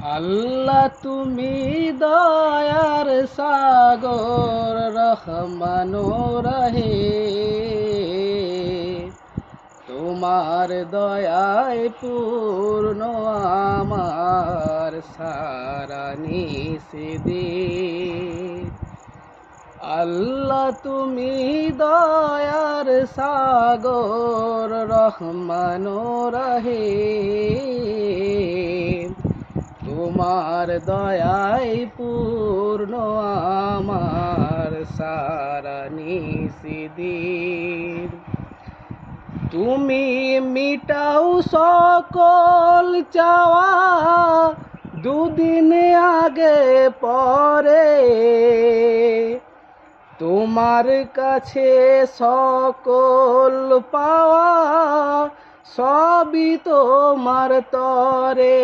আল্লাহ তুমি দয়ার সাগর রহমান রহিম, তোমার দয়ায় পূর্ণ আমার সারা নিষিদিন। আল্লাহ তুমি দয়ার সাগর রহমান রহিম, তোমার দয়ায় পূর্ণ আমার সারা নিষিদিন। তুমি মিটাও সকল চাওয়া দুদিন আগে পরে, তোমার কাছে সকল পাওয়া সবই তোমার তরে।